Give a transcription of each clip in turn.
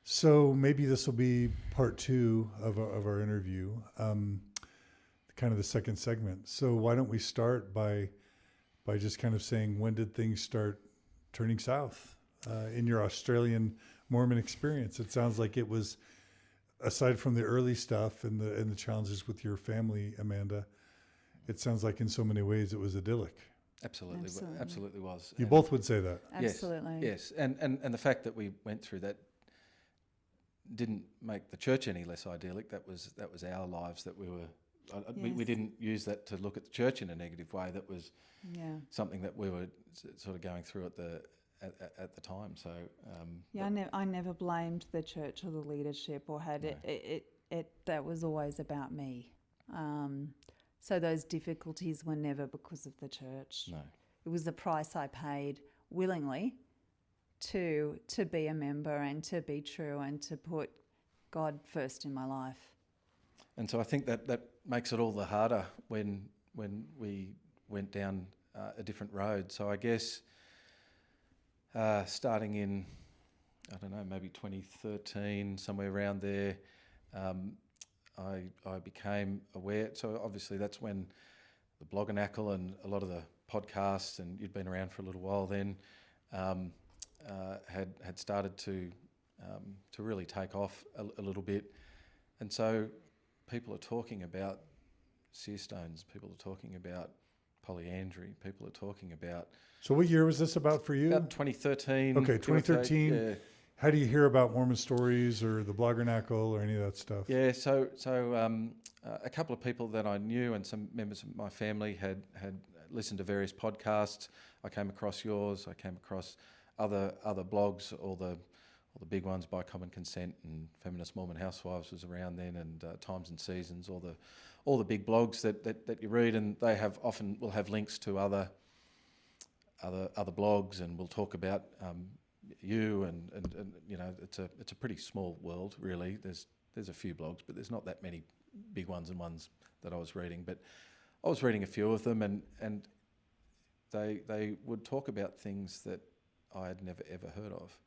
So maybe this will be part two of our interview, kind of the second segment. So why don't we start by just kind of saying, when did things start turning south in your Australian Mormon experience? It sounds like it was, aside from the early stuff and the challenges with your family, Amanda, it sounds like in so many ways it was idyllic. Absolutely was. You both would say that. Absolutely. Yes. And the fact that we went through that didn't make the church any less idyllic. That was our lives that we were. We didn't use that to look at the church in a negative way. That was something that we were sort of going through at the time. So I never blamed the church or the leadership or had it. That was always about me. So those difficulties were never because of the church. No, it was the price I paid willingly to be a member and to be true and to put God first in my life. And so I think that makes it all the harder when we went down a different road. So I guess starting in, I don't know, maybe 2013, somewhere around there, I became aware. So obviously that's when the Bloggernacle and a lot of the podcasts, and you'd been around for a little while then, had started to really take off a little bit. And so people are talking about seer stones, people are talking about polyandry, people are talking about... So what year was this about for you? About 2013. Okay, 2013. Yeah. How do you hear about Mormon Stories or the Bloggernacle or any of that stuff? Yeah, so a couple of people that I knew and some members of my family had listened to various podcasts. I came across yours. I came across other blogs, all the big ones, By Common Consent and Feminist Mormon Housewives was around then, and Times and Seasons, all the big blogs that you read, and they will have links to other blogs, and we'll talk about you and you know, it's a pretty small world really. There's a few blogs, but there's not that many big ones and ones that I was reading. But I was reading a few of them, and they would talk about things that I had never ever heard of.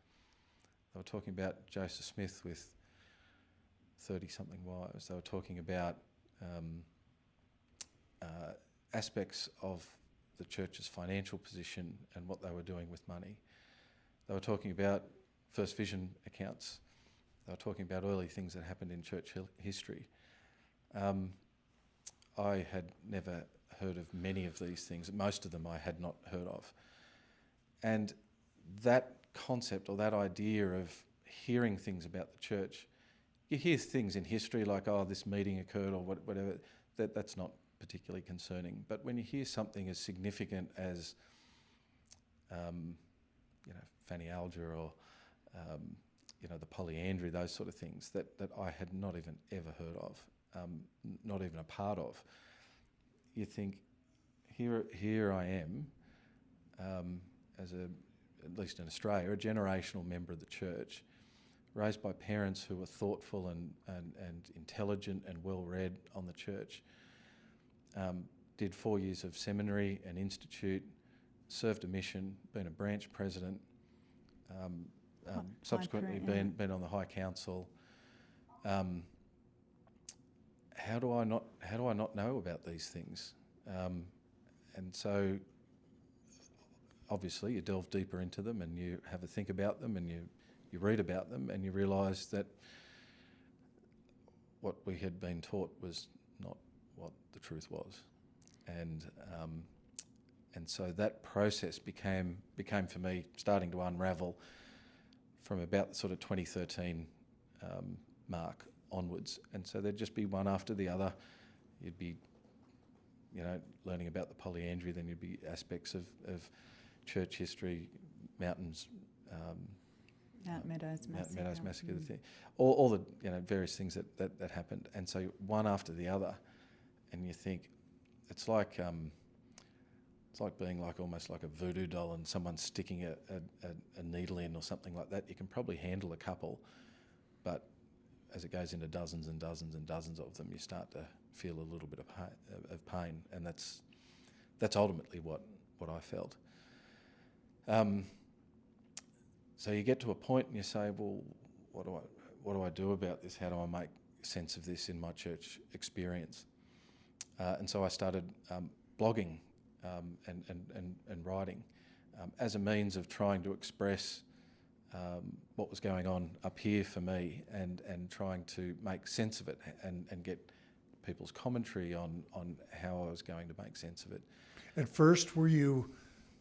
They were talking about Joseph Smith with 30-something wives. They were talking about aspects of the church's financial position and what they were doing with money. They were talking about First Vision accounts. They were talking about early things that happened in church history. I had never heard of many of these things. Most of them I had not heard of. And that concept or that idea of hearing things about the church, you hear things in history like, oh, this meeting occurred or whatever, that's not particularly concerning. But when you hear something as significant as, Fanny Alger or, the polyandry, those sort of things that I had not even ever heard of, not even a part of, you think, here I am, at least in Australia, a generational member of the church, raised by parents who were thoughtful and intelligent and well-read on the church, did 4 years of seminary and institute, served a mission, been a branch president, subsequently been on the High Council. How do I not know about these things? And so obviously you delve deeper into them and you have a think about them and you read about them and you realise that what we had been taught was not what the truth was. And so that process became for me starting to unravel from about the sort of 2013 mark onwards. And so there'd just be one after the other. You'd be, learning about the polyandry, then you'd be aspects of church history, mountains, Mount Meadows Massacre, the thing, all the various things that happened. And so one after the other, and you think it's like being almost like a voodoo doll and someone sticking a needle in or something like that. You can probably handle a couple, but as it goes into dozens and dozens and dozens of them, you start to feel a little bit of pain, and that's ultimately what I felt. So you get to a point and you say, well, what do I do about this? How do I make sense of this in my church experience? And so I started blogging and writing as a means of trying to express what was going on up here for me, and trying to make sense of it and get people's commentary on how I was going to make sense of it. At first, were you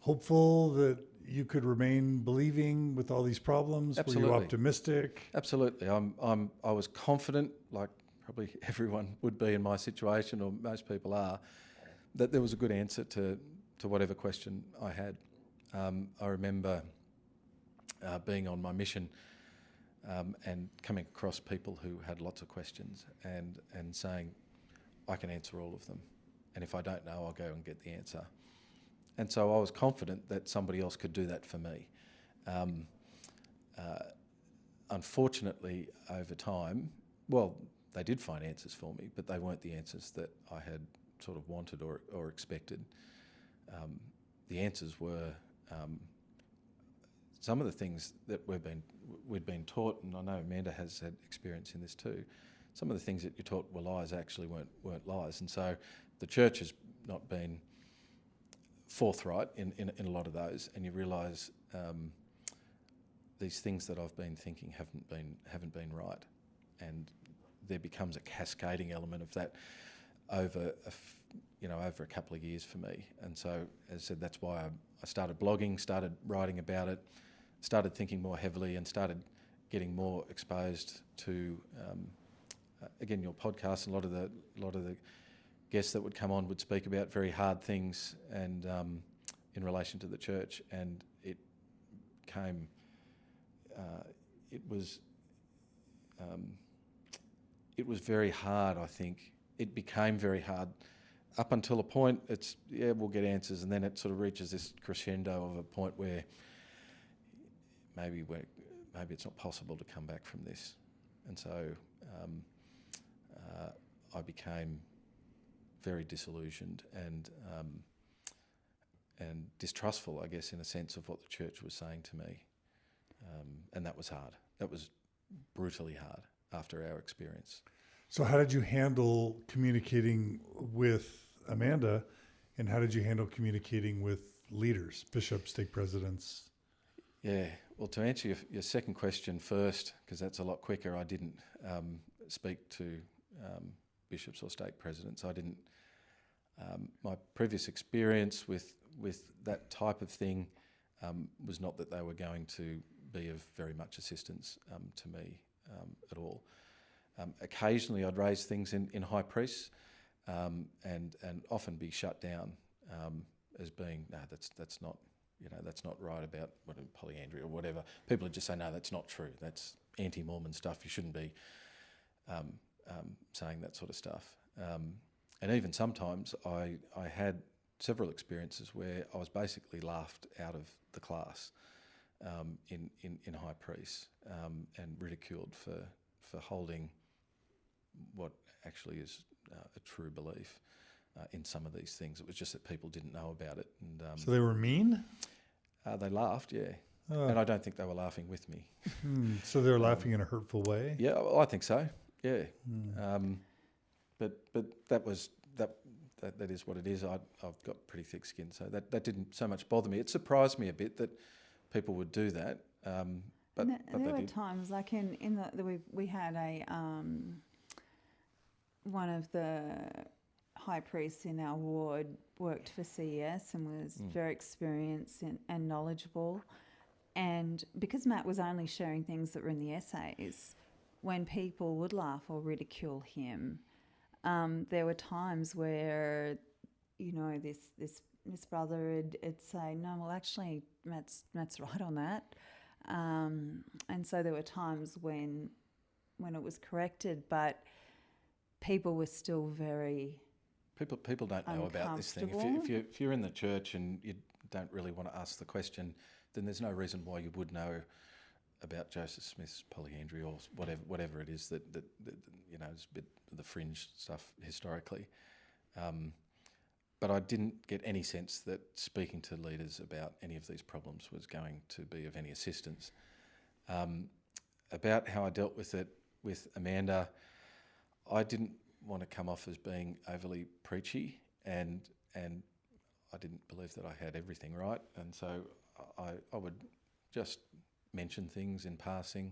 hopeful that you could remain believing with all these problems? Absolutely. Were you optimistic? Absolutely. I was confident, like probably everyone would be in my situation, or most people are, that there was a good answer to whatever question I had. I remember being on my mission and coming across people who had lots of questions and saying, I can answer all of them. And if I don't know, I'll go and get the answer. And so I was confident that somebody else could do that for me. Unfortunately, over time, well, they did find answers for me, but they weren't the answers that I had sort of wanted or expected. The answers were some of the things that we'd been taught, and I know Amanda has had experience in this too. Some of the things that you taught were lies actually weren't lies, and so the church has not been forthright in a lot of those, and you realise these things that I've been thinking haven't been right, and there becomes a cascading element of that over a couple of years for me. And so, as I said, that's why I started blogging, started writing about it, started thinking more heavily, and started getting more exposed to again, your podcast. And a lot of the guests that would come on would speak about very hard things and in relation to the church, and it came. It was very hard. I think it became very hard up until a point. We'll get answers, and then it sort of reaches this crescendo of a point where maybe it's not possible to come back from this, and so I became very disillusioned and distrustful, I guess, in a sense, of what the church was saying to me, and that was hard. That was brutally hard after our experience. So how did you handle communicating with Amanda, and how did you handle communicating with leaders, bishops, stake presidents? Yeah, well, to answer your second question first, because that's a lot quicker, I didn't speak to bishops or stake presidents. I didn't. My previous experience with that type of thing was not that they were going to be of very much assistance to me at all. Occasionally I'd raise things in high priests and often be shut down as being, no, that's not right about polyandry or whatever. People would just say, no, that's not true. That's anti-Mormon stuff. You shouldn't be saying that sort of stuff. And even sometimes I had several experiences where I was basically laughed out of the class in high priests and ridiculed for holding what actually is a true belief in some of these things. It was just that people didn't know about it. And so they were mean? They laughed, yeah. And I don't think they were laughing with me. So they were laughing in a hurtful way? Yeah, well, I think so, yeah. But that is what it is. I've got pretty thick skin, so that didn't so much bother me. It surprised me a bit that people would do that. But there were times, like we had a one of the high priests in our ward worked for CES and was very experienced and knowledgeable. And because Matt was only sharing things that were in the essays, when people would laugh or ridicule him, there were times where, this brother would say, no, well, actually, Matt's right on that. And so there were times when it was corrected, but people were still very People don't know about this thing. If you're in the church and you don't really want to ask the question, then there's no reason why you would know about Joseph Smith's polyandry or whatever it is that is a bit of the fringe stuff historically. But I didn't get any sense that speaking to leaders about any of these problems was going to be of any assistance. about how I dealt with it with Amanda, I didn't want to come off as being overly preachy, and I didn't believe that I had everything right, and so I would just mention things in passing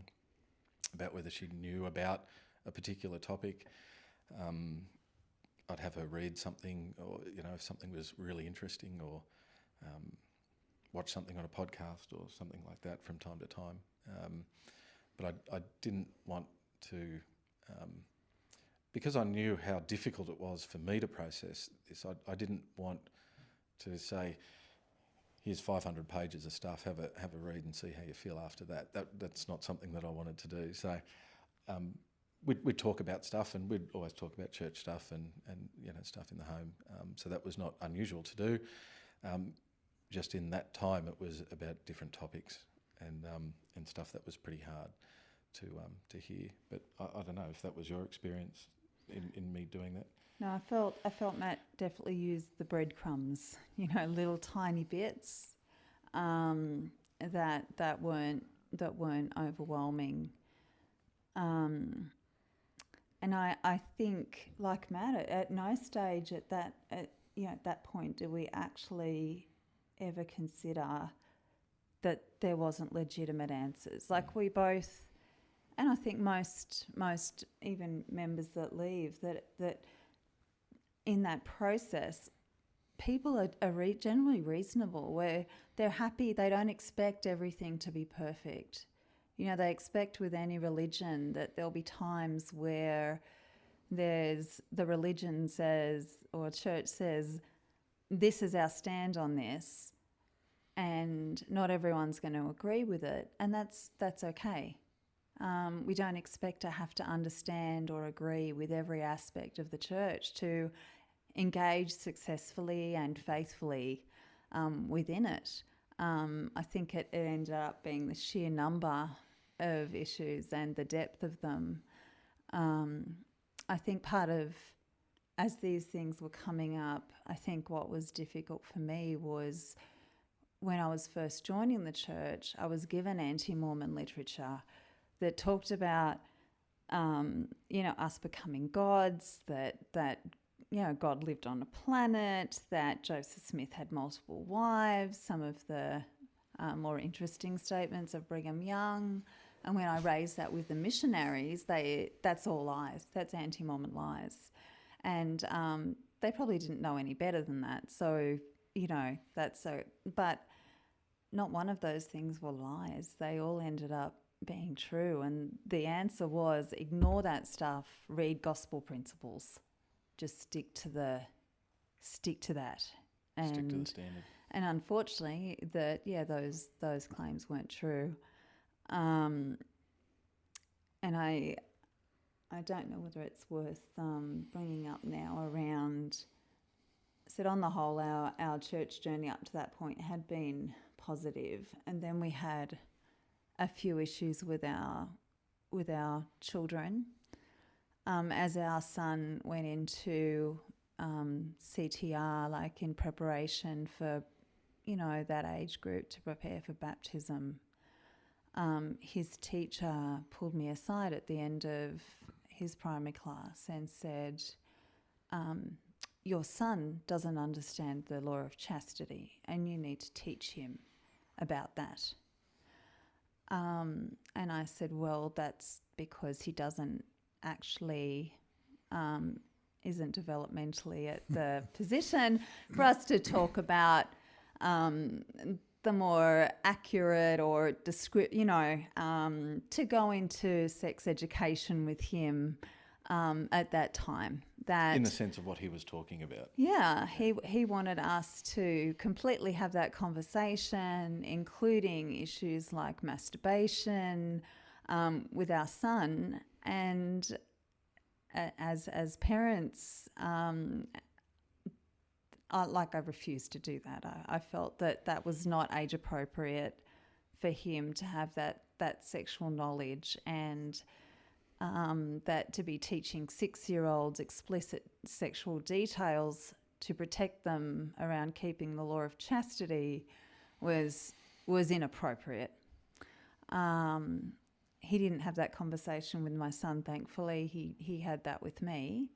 about whether she knew about a particular topic. I'd have her read something, or if something was really interesting, or watch something on a podcast or something like that from time to time. But I didn't want to, because I knew how difficult it was for me to process this, I didn't want to say, here's 500 pages of stuff, have a read and see how you feel after that. That's not something that I wanted to do. So we'd talk about stuff, and we'd always talk about church stuff and stuff in the home. So that was not unusual to do. Just in that time, it was about different topics and stuff that was pretty hard to hear. But I don't know if that was your experience in me doing that. No, I felt Matt definitely used the breadcrumbs, little tiny bits that weren't overwhelming. And I think, like Matt, at no stage at that point did we actually ever consider that there wasn't legitimate answers. Like we both, and I think most even members that leave, that in that process, people are generally reasonable, where they're happy, they don't expect everything to be perfect. They expect with any religion that there'll be times where the religion says, or church says, this is our stand on this, and not everyone's going to agree with it, and that's okay. We don't expect to have to understand or agree with every aspect of the church to engage successfully and faithfully within it. I think it ended up being the sheer number of issues and the depth of them. I think part of, as these things were coming up, I think what was difficult for me was when I was first joining the church, I was given anti-Mormon literature that talked about, us becoming gods, that God lived on a planet, that Joseph Smith had multiple wives, some of the more interesting statements of Brigham Young. And when I raised that with the missionaries, that's all lies. That's anti-Mormon lies. And they probably didn't know any better than that. So, but not one of those things were lies. They all ended up being true. And the answer was, ignore that stuff, read gospel principles. Just stick to that. Stick to the standard. And unfortunately, those claims weren't true. And I don't know whether it's worth bringing up now around. So on the whole, our church journey up to that point had been positive, and then we had a few issues with our children. As our son went into CTR, like in preparation for, that age group to prepare for baptism, his teacher pulled me aside at the end of his primary class and said, your son doesn't understand the law of chastity and you need to teach him about that. And I said, well, that's because he doesn't actually isn't developmentally at the position for us to talk about the more accurate or to go into sex education with him at that time. That in the sense of what he was talking about. Yeah, he wanted us to completely have that conversation, including issues like masturbation with our son. And as parents, I refused to do that. I felt that was not age appropriate for him to have that sexual knowledge, and that to be teaching 6-year-olds explicit sexual details to protect them around keeping the law of chastity was inappropriate. he didn't have that conversation with my son, thankfully. He had that with me.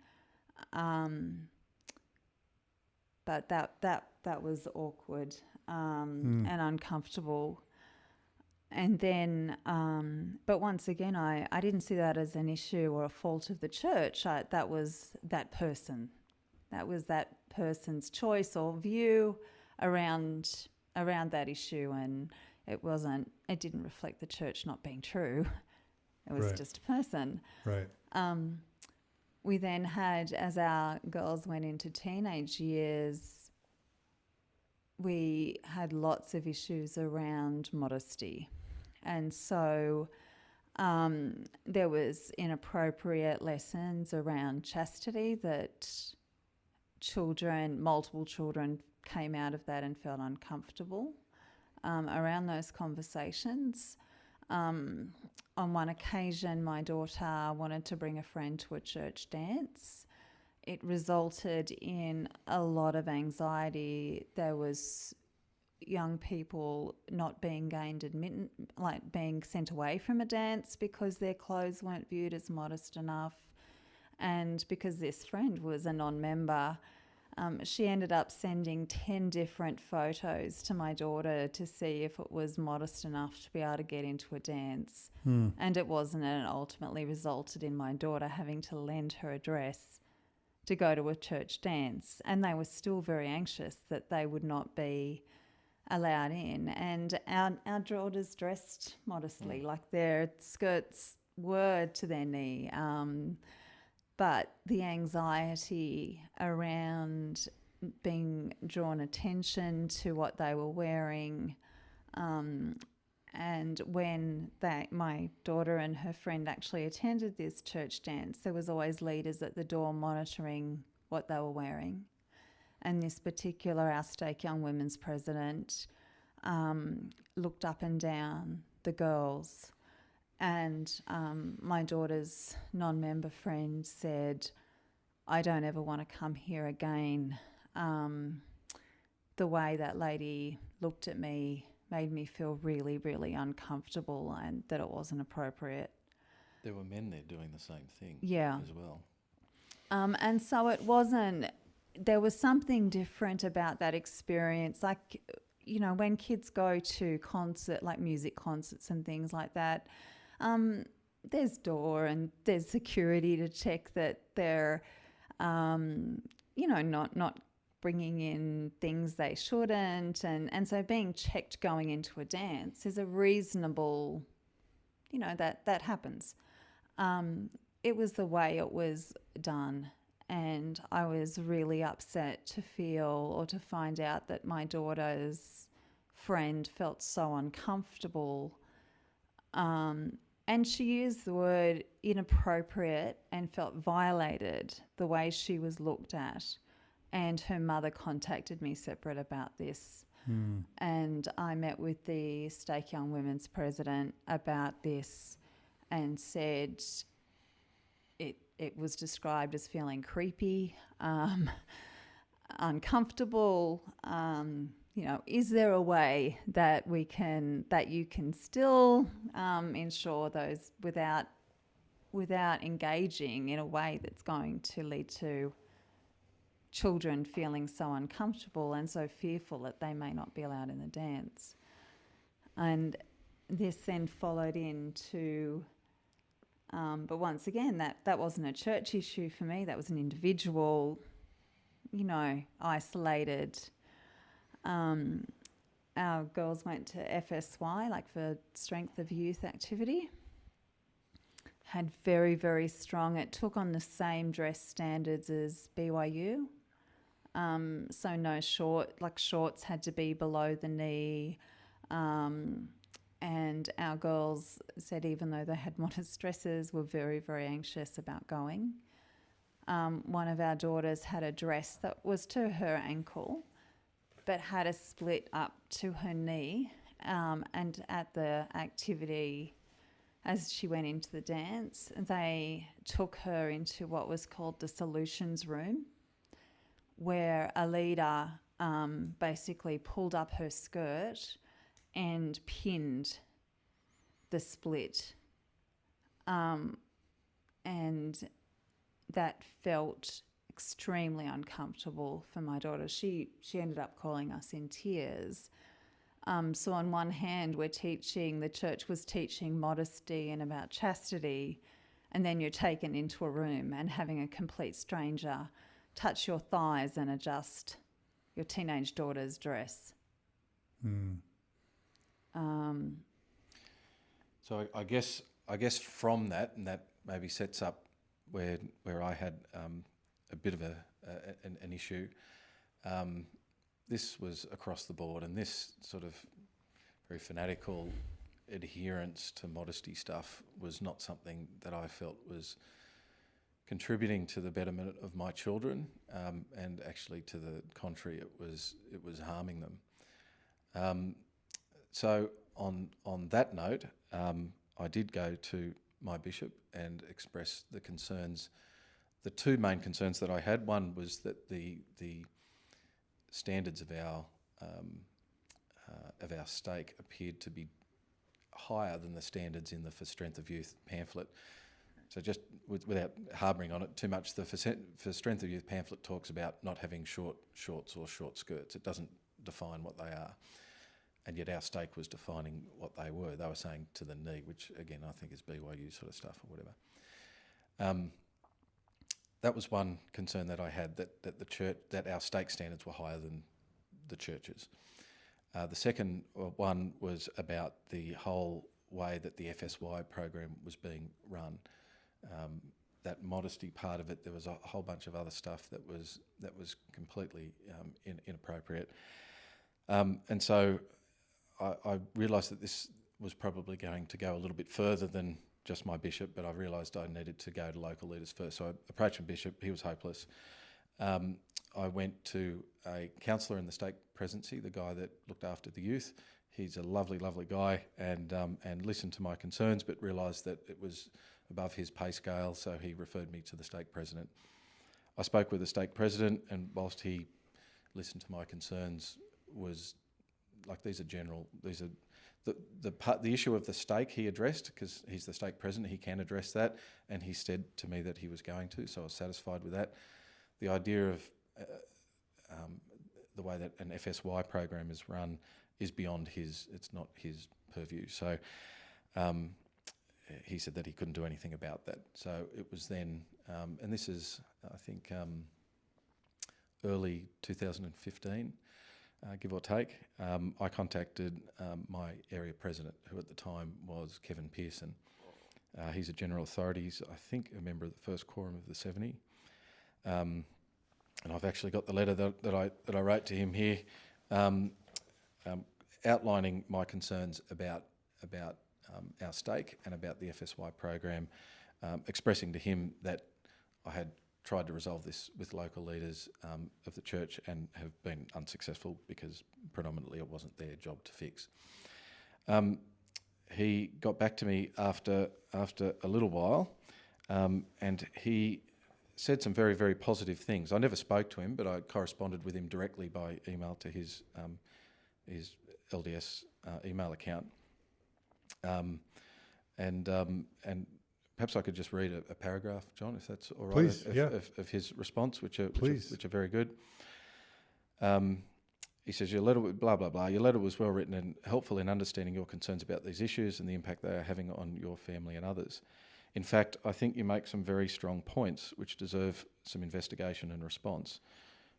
But that was awkward and uncomfortable. And then, but once again, I didn't see that as an issue or a fault of the church. That was that person. That was that person's choice or view around that issue, and it didn't reflect the church not being true. It was just a person. Right. We then had, as our girls went into teenage years, we had lots of issues around modesty. And so there was inappropriate lessons around chastity that multiple children came out of that and felt uncomfortable around those conversations. On one occasion, my daughter wanted to bring a friend to a church dance. It resulted in a lot of anxiety. There was young people not being gained admittance, like being sent away from a dance because their clothes weren't viewed as modest enough. And because this friend was a non-member, she ended up sending 10 different photos to my daughter to see if it was modest enough to be able to get into a dance. And it wasn't, and it ultimately resulted in my daughter having to lend her a dress to go to a church dance. And they were still very anxious that they would not be allowed in. And our daughters dressed modestly, like their skirts were to their knee. But the anxiety around being drawn attention to what they were wearing, and when my daughter and her friend actually attended this church dance, there was always leaders at the door monitoring what they were wearing. And this particular, our Stake Young Women's president, looked up and down the girls. And my daughter's non-member friend said, "I don't ever want to come here again. The way that lady looked at me made me feel really, really uncomfortable, and that it wasn't appropriate." There were men there doing the same thing as well. And so it wasn't, there was something different about that experience. Like, you know, when kids go to music concerts and things like that, there's door and there's security to check that they're, not bringing in things they shouldn't. And so being checked going into a dance is a reasonable, that happens. It was the way it was done. And I was really upset to find out that my daughter's friend felt so uncomfortable. And she used the word inappropriate and felt violated the way she was looked at. And her mother contacted me separate about this. And I met with the Stake Young Women's president about this and said it was described as feeling creepy, uncomfortable. Is there a way that you can still ensure those without engaging in a way that's going to lead to children feeling so uncomfortable and so fearful that they may not be allowed in the dance? And this then followed into, but once again, that wasn't a church issue for me. That was an individual, isolated. Our girls went to FSY, like for Strength of Youth activity. Had very, very strong, it took on the same dress standards as BYU. So no shorts had to be below the knee. And our girls said even though they had modest dresses, were very, very anxious about going. One of our daughters had a dress that was to her ankle, but had a split up to her knee. And at the activity, as she went into the dance, they took her into what was called the solutions room, where a leader basically pulled up her skirt and pinned the split And that felt extremely uncomfortable for my daughter. She ended up calling us in tears. So on one hand, the church was teaching modesty and about chastity, and then you're taken into a room and having a complete stranger touch your thighs and adjust your teenage daughter's dress. So I guess from that, and that maybe sets up where I had a bit of an issue. This was across the board, and this sort of very fanatical adherence to modesty stuff was not something that I felt was contributing to the betterment of my children, and actually to the contrary, it was harming them. So on that note, I did go to my bishop and express the concerns. The two main concerns that I had, one was that the standards of our stake appeared to be higher than the standards in the For Strength of Youth pamphlet. So just without harbouring on it too much, the For Strength of Youth pamphlet talks about not having short shorts or short skirts. It doesn't define what they are. And yet our stake was defining what they were. They were saying to the knee, which again I think is BYU sort of stuff or whatever. That was one concern that I had, that the church, that our stake standards were higher than the churches. The second one was about the whole way that the FSY program was being run. That modesty part of it, there was a whole bunch of other stuff that was completely inappropriate. And so I realised that this was probably going to go a little bit further than just my bishop, but I realised I needed to go to local leaders first. So I approached my bishop. He was hopeless. I went to a counsellor in the stake presidency, the guy that looked after the youth. He's a lovely, lovely guy, and listened to my concerns, but realised that it was above his pay scale, so he referred me to the stake president. I spoke with the stake president, and whilst he listened to my concerns, was like, these are general, these are the issue of the stake he addressed, because he's the stake president, he can address that, and he said to me that he was going to, so I was satisfied with that. The idea of the way that an FSY program is run is beyond it's not his purview. So he said that he couldn't do anything about that. So it was then, and this is, I think, early 2015, give or take, I contacted my area president, who at the time was Kevin Pearson. He's a general authority. He's, I think, a member of the first quorum of the 70. And I've actually got the letter that I wrote to him here, outlining my concerns about our stake and about the FSY program, expressing to him that I had tried to resolve this with local leaders of the church and have been unsuccessful because predominantly it wasn't their job to fix. He got back to me after a little while, and he said some very, very positive things. I never spoke to him, but I corresponded with him directly by email to his LDS email account. And perhaps I could just read a paragraph, John, if that's all right. Please, of his response, which are very good. He says, your letter, blah, blah, blah. Your letter was well written and helpful in understanding your concerns about these issues and the impact they are having on your family and others. In fact, I think you make some very strong points which deserve some investigation and response.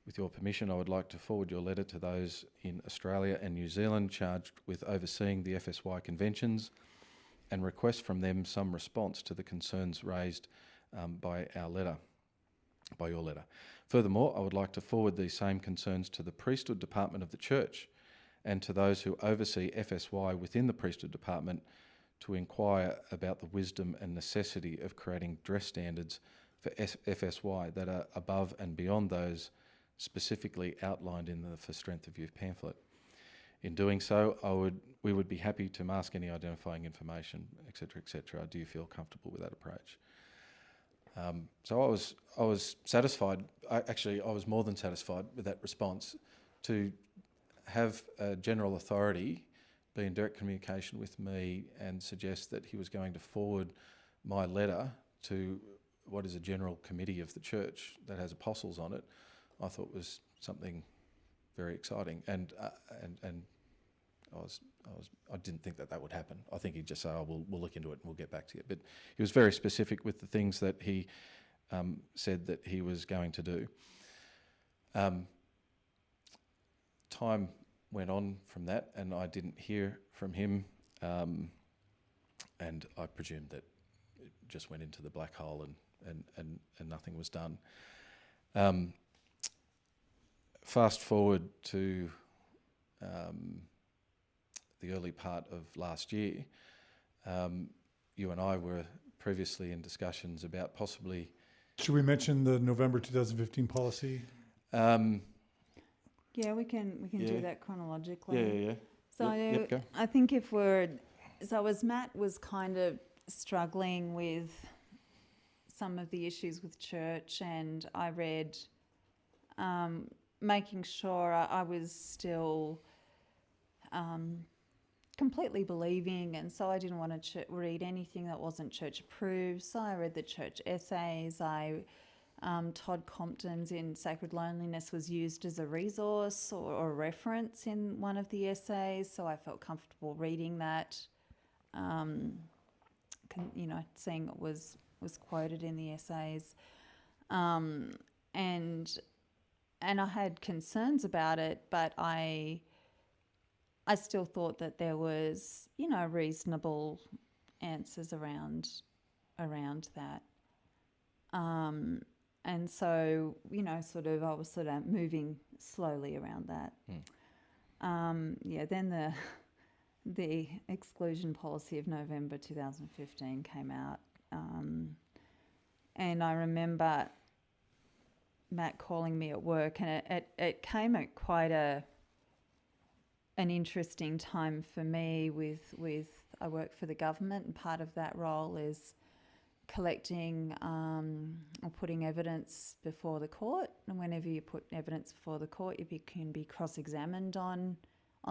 With your permission, I would like to forward your letter to those in Australia and New Zealand charged with overseeing the FSY conventions and request from them some response to the concerns raised by your letter. Furthermore, I would like to forward these same concerns to the priesthood department of the church and to those who oversee FSY within the priesthood department to inquire about the wisdom and necessity of creating dress standards for FSY that are above and beyond those specifically outlined in the For Strength of Youth pamphlet. In doing so, we would be happy to mask any identifying information, etc., etc. Do you feel comfortable with that approach? So I was satisfied. I was more than satisfied with that response. To have a general authority be in direct communication with me and suggest that he was going to forward my letter to what is a general committee of the church that has apostles on it, I thought was something very exciting, and I didn't think that would happen. I think he'd just say, "Oh, we'll look into it and we'll get back to you." But he was very specific with the things that he said that he was going to do. Time went on from that, and I didn't hear from him, and I presumed that it just went into the black hole and nothing was done. Fast forward to the early part of last year, you and I were previously in discussions about possibly... Should we mention the November 2015 policy? Yeah, we can do that chronologically. Yeah. So Go. I think as Matt was kind of struggling with some of the issues with church, and I read, making sure I was still completely believing, and so I didn't want to read anything that wasn't church approved. So I read the church essays. Todd Compton's In Sacred Loneliness was used as a resource or a reference in one of the essays, so I felt comfortable reading that, seeing it was quoted in the essays. And I had concerns about it, but I still thought that there was, reasonable answers around that. And so, I was sort of moving slowly around that. Then the exclusion policy of November 2015 came out. And I remember Matt calling me at work, and it came at quite an interesting time for me with I work for the government, and part of that role is collecting or putting evidence before the court, and whenever you put evidence before the court, you can be cross-examined on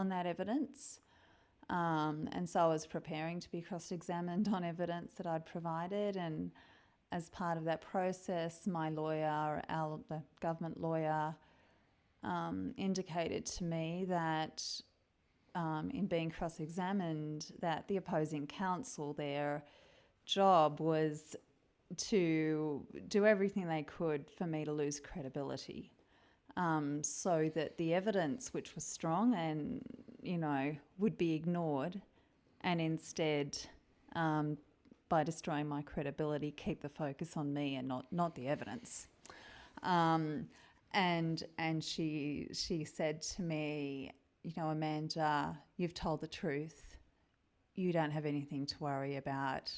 that evidence. And so I was preparing to be cross-examined on evidence that I'd provided, and as part of that process, my lawyer, the government lawyer, indicated to me that in being cross-examined, that the opposing counsel, their job was to do everything they could for me to lose credibility, so that the evidence, which was strong and, would be ignored, and instead, by destroying my credibility, keep the focus on me and not the evidence. And she said to me, Amanda, you've told the truth. You don't have anything to worry about.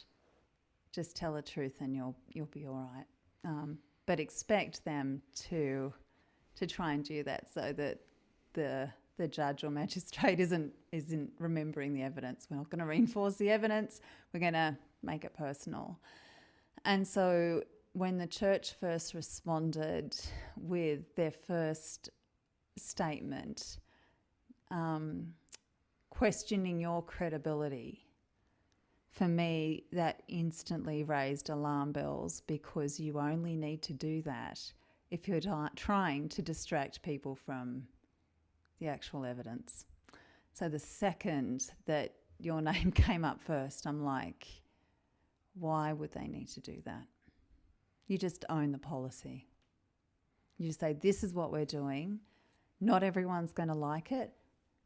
Just tell the truth and you'll be all right. But expect them to try and do that so that the judge or magistrate isn't remembering the evidence. We're not going to reinforce the evidence. We're going to make it personal. And so when the church first responded with their first statement, questioning your credibility, for me, that instantly raised alarm bells, because you only need to do that if you're trying to distract people from the actual evidence. So the second that your name came up first, I'm like, why would they need to do that? You just own the policy. You just say, this is what we're doing. Not everyone's going to like it.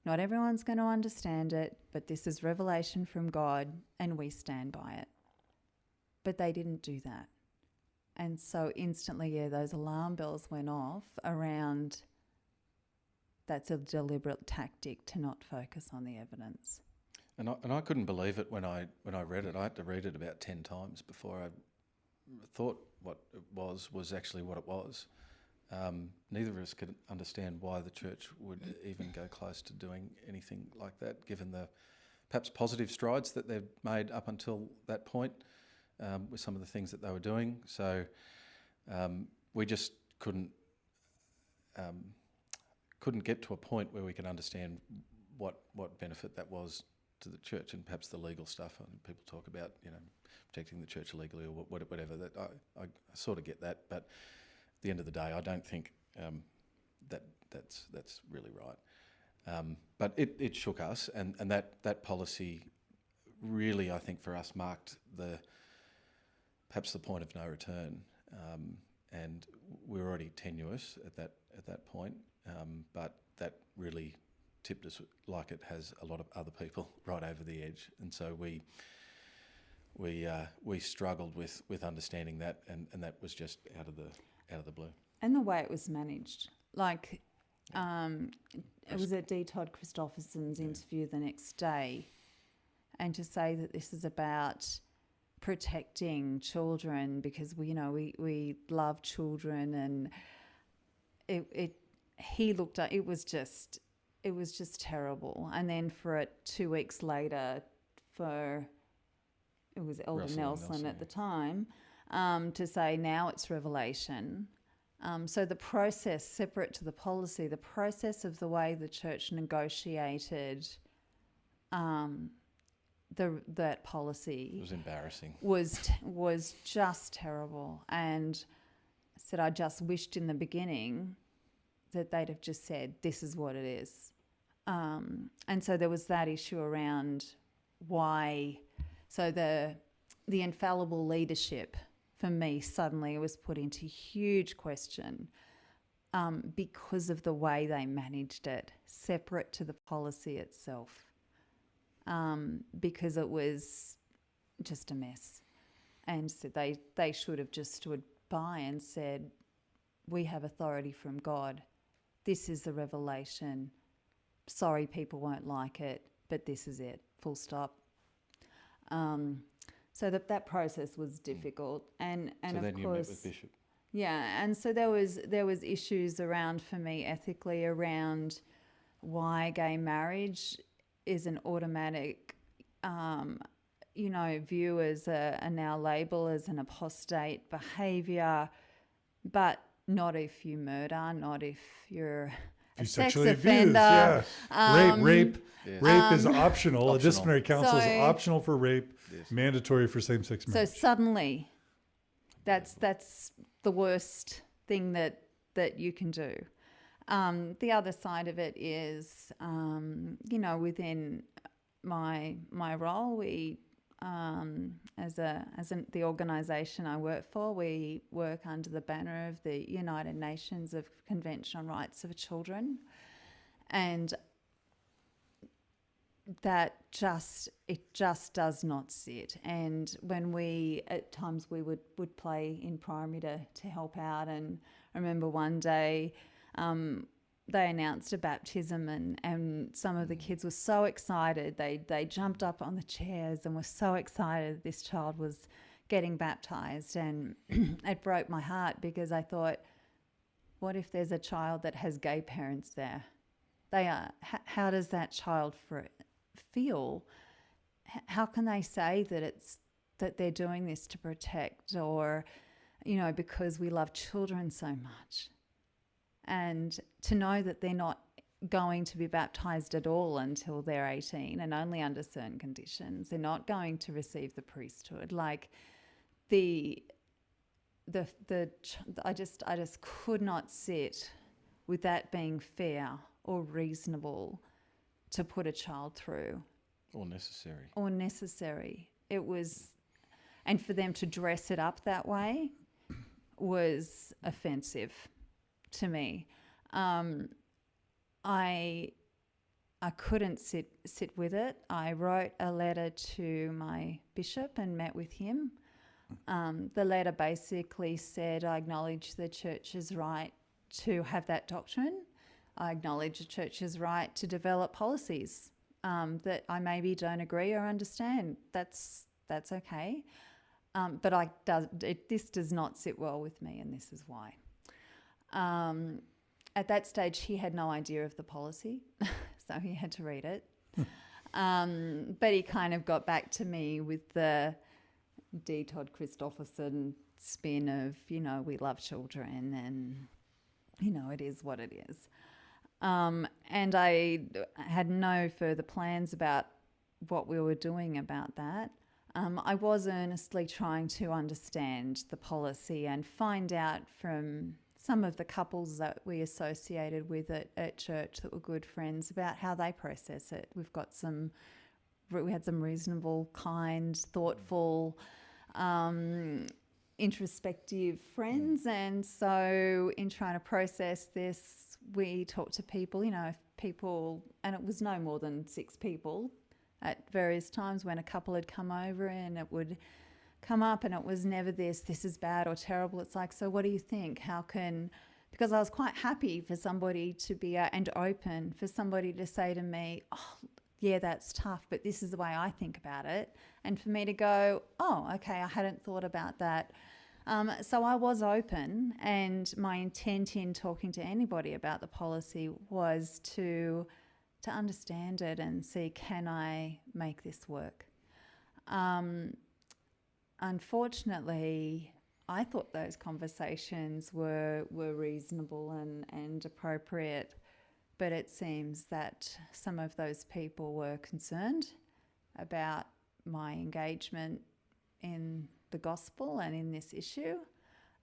Not everyone's going to understand it, but this is revelation from God and we stand by it. But they didn't do that. And so instantly, those alarm bells went off around that's a deliberate tactic to not focus on the evidence. And I couldn't believe it when I read it. I had to read it about 10 times before I thought what it was actually what it was. Neither of us could understand why the church would even go close to doing anything like that, given the perhaps positive strides that they've made up until that point with some of the things that they were doing. So we just couldn't get to a point where we could understand what benefit that was the church and perhaps the legal stuff. And people talk about, protecting the church illegally or whatever. That I sort of get that, but at the end of the day, I don't think that's really right. But it shook us, and that policy really, I think, for us marked perhaps the point of no return. And we were already tenuous at that point, but that really tipped us, like it has a lot of other people, right over the edge. And so we struggled with understanding that, and that was just out of the blue. And the way it was managed, like it was at D. Todd Christopherson's interview the next day, and to say that this is about protecting children because we love children, and he looked at it was just terrible. And then for it 2 weeks later, it was Elder Nelson at the time, to say now it's revelation. So the process, separate to the policy, the process of the way the church negotiated that policy, it was embarrassing. Was just terrible. And I said, I just wished in the beginning that they'd have just said, this is what it is. And so there was that issue around why. So the infallible leadership for me suddenly was put into huge question because of the way they managed it, separate to the policy itself, because it was just a mess. And so they should have just stood by and said, we have authority from God. This is the revelation. Sorry, people won't like it, but this is it, full stop. So that process was difficult, and so of then course, you met with Bishop. Yeah, and so there was issues around, for me, ethically, around why gay marriage is an automatic, view as a now label as an apostate behaviour, but not if you murder, not if you're a sex offender. Rape is optional. Optional. A disciplinary council is So- optional for rape, Yes. mandatory for same-sex So marriage. suddenly, that's the worst thing that you can do. The other side of it is, within my role, we the organisation I work for, we work under the banner of the United Nations of Convention on Rights of Children, and that just does not sit. And when at times we would play in primary to help out, and I remember one day they announced a baptism, and some of the kids were so excited. They jumped up on the chairs and were so excited this child was getting baptised, and it broke my heart because I thought, what if there's a child that has gay parents there? How does that child feel? How can they say that they're doing this to protect, or because we love children so much? And to know that they're not going to be baptised at all until they're 18, and only under certain conditions. They're not going to receive the priesthood. Like I just could not sit with that being fair or reasonable to put a child through. Or necessary. It was, and for them to dress it up that way was offensive to me. I couldn't sit with it. I wrote a letter to my bishop and met with him. The letter basically said, I acknowledge the church's right to have that doctrine. I acknowledge the church's right to develop policies that I maybe don't agree or understand. That's okay. But this does not sit well with me, and this is why. At that stage, he had no idea of the policy, so he had to read it. But he kind of got back to me with the D. Todd Christopherson spin of, we love children, and, it is what it is. And I had no further plans about what we were doing about that. I was earnestly trying to understand the policy and find out from some of the couples that we associated with at church that were good friends about how they process it. We had some reasonable, kind, thoughtful, introspective friends, and so in trying to process this, we talked to people, and it was no more than 6 people at various times when a couple had come over, and it would come up, and it was never this is bad or terrible. It's like, so what do you think? Because I was quite happy for somebody to be, and open for somebody to say to me, oh, yeah, that's tough, but this is the way I think about it. And for me to go, oh, okay, I hadn't thought about that. So I was open, and my intent in talking to anybody about the policy was to understand it and see, can I make this work? Unfortunately, I thought those conversations were reasonable and appropriate, but it seems that some of those people were concerned about my engagement in the gospel and in this issue,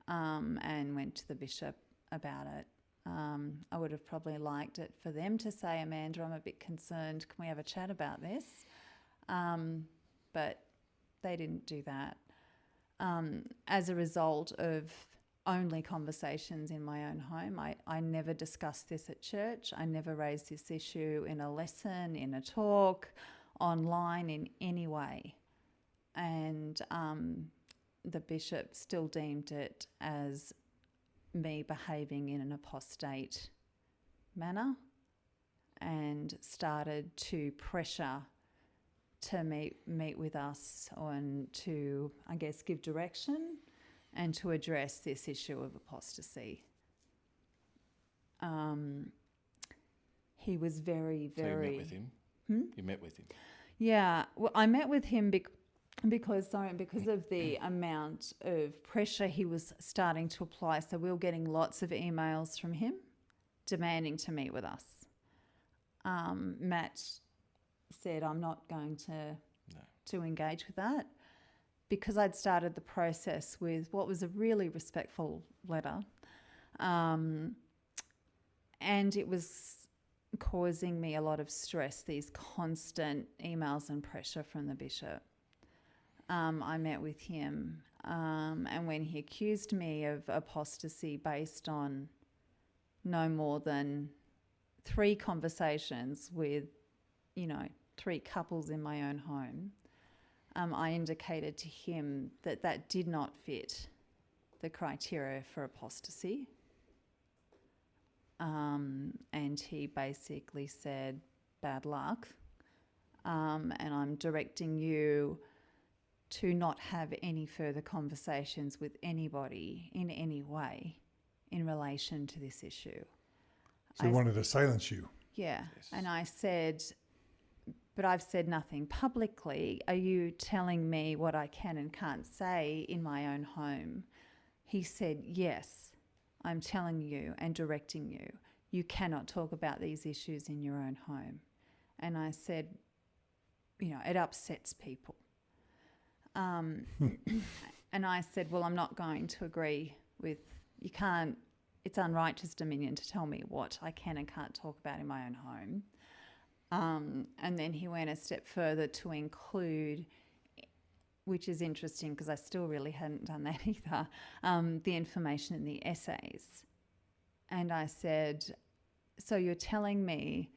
and went to the bishop about it. I would have probably liked it for them to say, Amanda, I'm a bit concerned, can we have a chat about this? But they didn't do that. As a result of only conversations in my own home, I never discussed this at church. I never raised this issue in a lesson, in a talk, online, in any way. And the bishop still deemed it as me behaving in an apostate manner, and started to pressure to meet with us and to, I guess, give direction and to address this issue of apostasy. He was very, very... So you met with him? You met with him? Yeah, well, I met with him because of the amount of pressure he was starting to apply. So we were getting lots of emails from him demanding to meet with us. Matt said, I'm not going to engage with that, because I'd started the process with what was a really respectful letter, and it was causing me a lot of stress, these constant emails and pressure from the bishop. I met with him, and when he accused me of apostasy based on no more than 3 conversations with, 3 couples in my own home, I indicated to him that did not fit the criteria for apostasy. And he basically said, bad luck, and I'm directing you to not have any further conversations with anybody in any way in relation to this issue. So he wanted to silence you. Yeah. Yes. And I said, but I've said nothing publicly. Are you telling me what I can and can't say in my own home? He said, yes, I'm telling you and directing you. You cannot talk about these issues in your own home. And I said, it upsets people. And I said, well, I'm not going to agree with, it's unrighteous dominion to tell me what I can and can't talk about in my own home. And then he went a step further to include, which is interesting because I still really hadn't done that either, the information in the essays. And I said, so you're telling me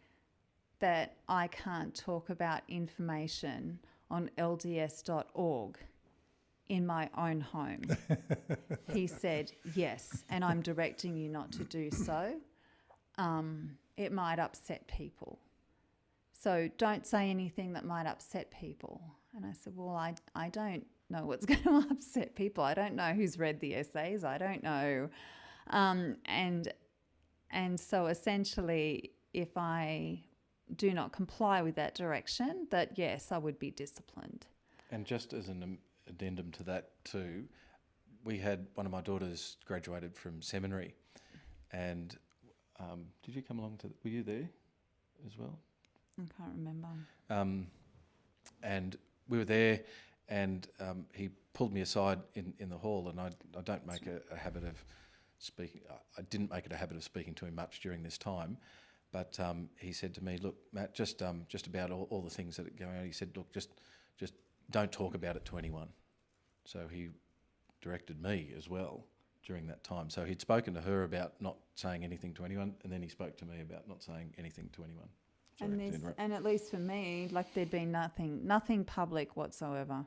that I can't talk about information on lds.org in my own home? He said, yes, and I'm directing you not to do so. It might upset people. So don't say anything that might upset people. And I said, well, I don't know what's going to upset people. I don't know who's read the essays. I don't know. And so essentially, if I do not comply with that direction, that yes, I would be disciplined. And just as an addendum to that too, we had one of my daughters graduated from seminary, and did you come along were you there as well? I can't remember. and we were there, and he pulled me aside in the hall, and I don't make a habit of speaking. I didn't make it a habit of speaking to him much during this time, but he said to me, "Look, Matt, just about all the things that are going on." He said, "Look, just don't talk about it to anyone." So he directed me as well during that time. So he'd spoken to her about not saying anything to anyone, and then he spoke to me about not saying anything to anyone. Sorry, And at least for me, like, there'd been nothing public whatsoever.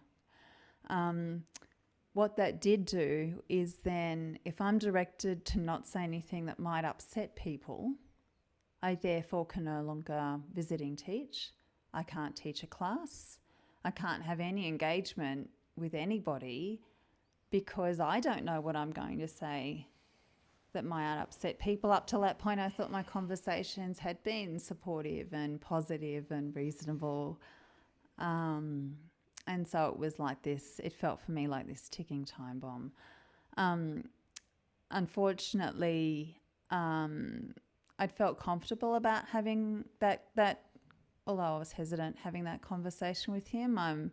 What that did do is then, if I'm directed to not say anything that might upset people, I therefore can no longer visiting teach. I can't teach a class. I can't have any engagement with anybody because I don't know what I'm going to say that might upset people. Up till that point, I thought my conversations had been supportive and positive and reasonable. And so it was like this, it felt for me like this ticking time bomb. Unfortunately, I'd felt comfortable about having that, although I was hesitant, having that conversation with him.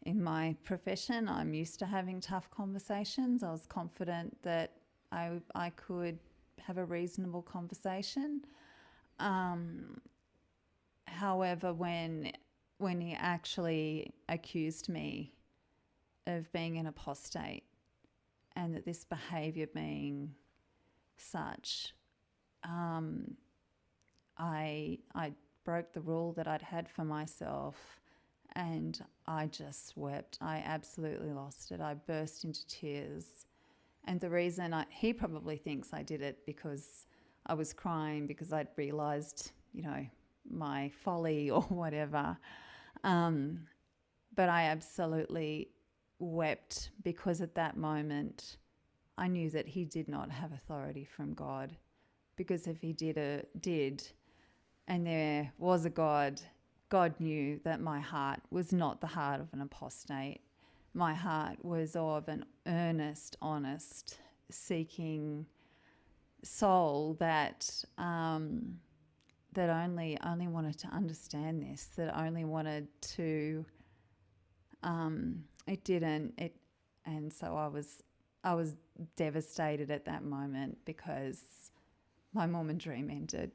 In my profession, I'm used to having tough conversations. I was confident that I could have a reasonable conversation. However, when he actually accused me of being an apostate and that this behaviour being such, I broke the rule that I'd had for myself, and I just wept. I absolutely lost it. I burst into tears. And the reason he probably thinks I did it because I was crying because I'd realised, my folly or whatever. But I absolutely wept because at that moment I knew that he did not have authority from God. Because if he did, and there was a God, God knew that my heart was not the heart of an apostate. My heart was of an earnest, honest, seeking soul that that only wanted to understand this, that only wanted to. And so I was devastated at that moment because my Mormon dream ended.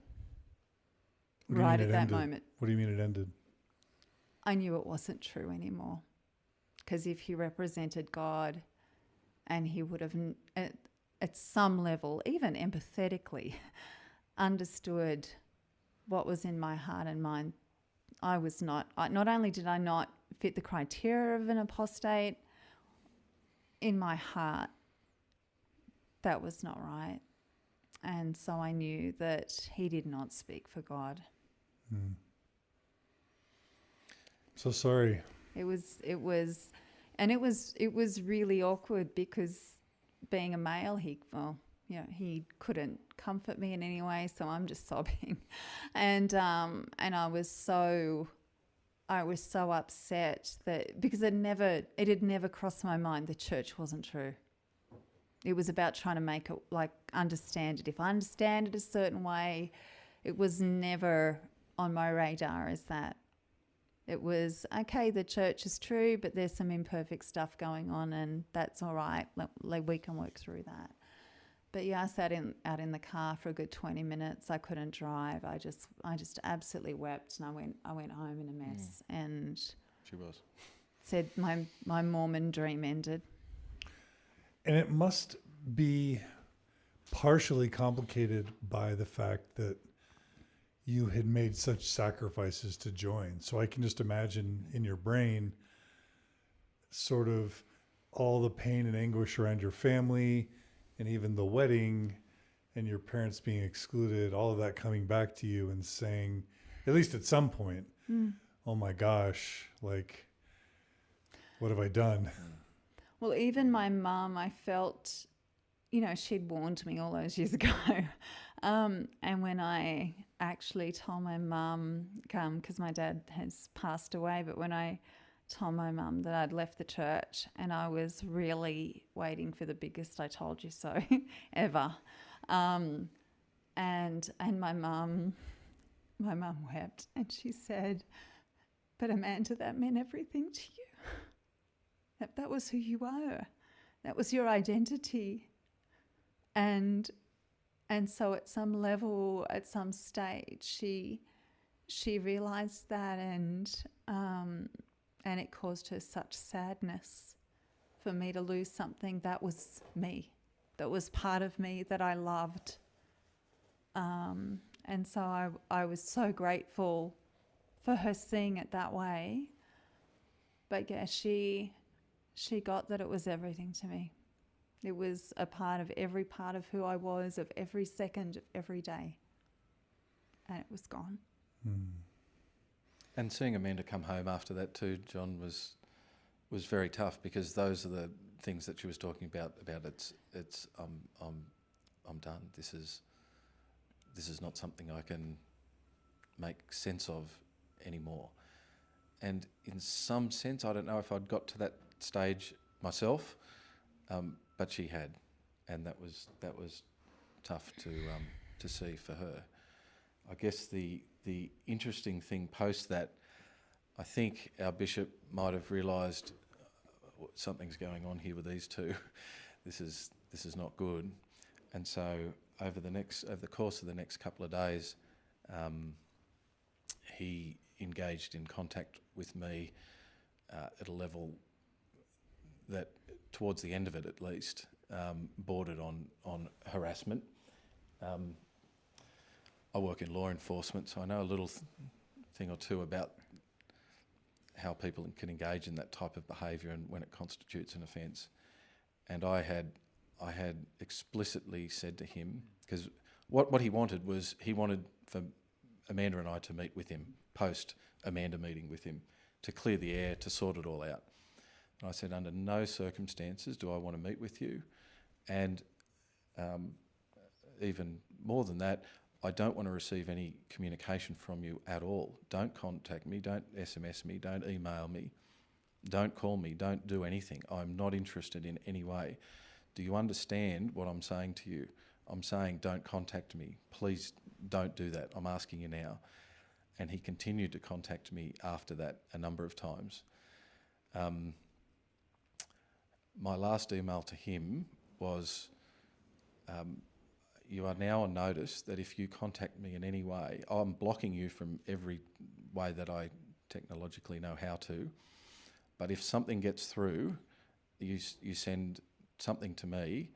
Right at that moment. What do you mean it ended? I knew it wasn't true anymore. Because if he represented God and he would have, at some level, even empathetically, understood what was in my heart and mind, not only did I not fit the criteria of an apostate, in my heart, that was not right. And so I knew that he did not speak for God. So sorry. It was really awkward because being a male, he couldn't comfort me in any way, so I'm just sobbing, and I was so upset that because it had never crossed my mind the church wasn't true. It was about trying to make it understand it. If I understand it a certain way, it was never on my radar as that. It was, okay, the church is true, but there's some imperfect stuff going on and that's all right. We can work through that. But yeah, I sat out in the car for a good 20 minutes. I couldn't drive. I just absolutely wept, and I went home in a mess. And she was said my Mormon dream ended. And it must be partially complicated by the fact that you had made such sacrifices to join. So I can just imagine in your brain sort of all the pain and anguish around your family and even the wedding and your parents being excluded, all of that coming back to you and saying, at least at some point, oh my gosh, what have I done? Well, even my mum, I felt, she'd warned me all those years ago. And when I actually told my mum, because my dad has passed away, but when I told my mum that I'd left the church and I was really waiting for the biggest I told you so ever. And my mum wept and she said, But Amanda, that meant everything to you. That was who you were. That was your identity. And so at some level, at some stage, she realised that, and it caused her such sadness for me to lose something that was me, that was part of me, that I loved. And so I was so grateful for her seeing it that way. But yeah, she got that it was everything to me. It was a part of every part of who I was, of every second of every day. And it was gone. And seeing Amanda come home after that too, John, was very tough, because those are the things that she was talking about it's I'm done. This is not something I can make sense of anymore. And in some sense, I don't know if I'd got to that stage myself, but she had, and that was tough to see for her. I guess the interesting thing post that, I think our bishop might have realised something's going on here with these two. This is not good, and so over the course of the next couple of days, he engaged in contact with me at a level that, towards the end of it at least, bordered on harassment. I work in law enforcement, so I know a little thing or two about how people can engage in that type of behaviour and when it constitutes an offence. And I had explicitly said to him, because what he wanted was, he wanted for Amanda and I to meet with him, post Amanda meeting with him, to clear the air, to sort it all out. And I said, under no circumstances do I want to meet with you. And even more than that, I don't want to receive any communication from you at all. Don't contact me, don't SMS me, don't email me, don't call me, don't do anything. I'm not interested in any way. Do you understand what I'm saying to you? I'm saying don't contact me. Please don't do that. I'm asking you now. And he continued to contact me after that a number of times. My last email to him was, you are now on notice that if you contact me in any way, I'm blocking you from every way that I technologically know how to, but if something gets through, you send something to me,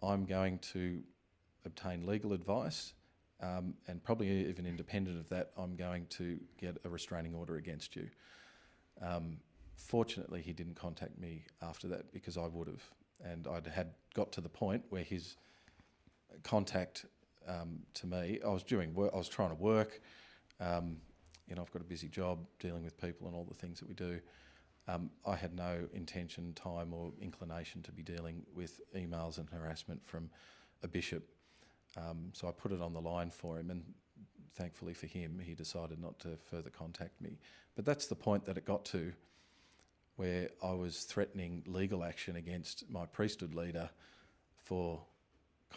I'm going to obtain legal advice, and probably even independent of that, I'm going to get a restraining order against you. Fortunately, he didn't contact me after that, because I would have, and I'd had got to the point where his contact to me, I was doing work, I was trying to work, I've got a busy job dealing with people and all the things that we do. I had no intention, time or inclination to be dealing with emails and harassment from a bishop. So I put it on the line for him, and thankfully for him, he decided not to further contact me. But that's the point that it got to, where I was threatening legal action against my priesthood leader for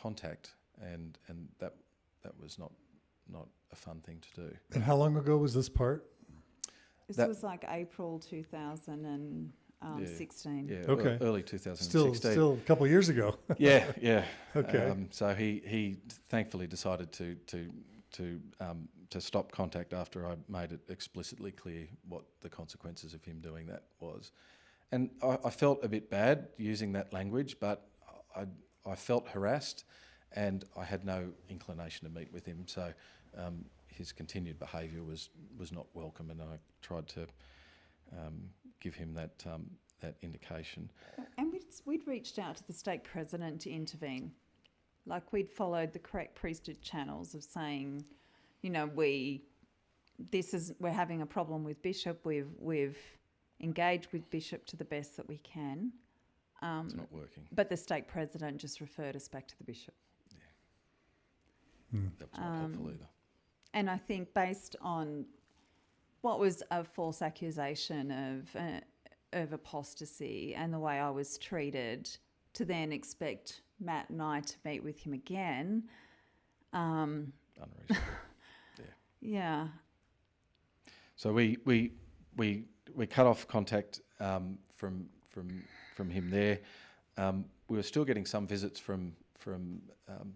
contact, and that was not a fun thing to do. And how long ago was this part? This was like April 2016. Yeah, okay. Early 2016. Still a couple of years ago. yeah. Okay. So he thankfully decided to stop contact after I made it explicitly clear what the consequences of him doing that was. And I felt a bit bad using that language, but I felt harassed, and I had no inclination to meet with him. So his continued behaviour was not welcome, and I tried to give him that indication. And we'd reached out to the stake president to intervene. Like, we'd followed the correct priesthood channels of saying, we're having a problem with Bishop. We've engaged with Bishop to the best that we can. It's not working. But the stake president just referred us back to the bishop. Yeah. That was not helpful either. And I think, based on what was a false accusation of apostasy and the way I was treated, to then expect Matt and I to meet with him again. Unreasonable. Yeah. So we we cut off contact from him there. We were still getting some visits from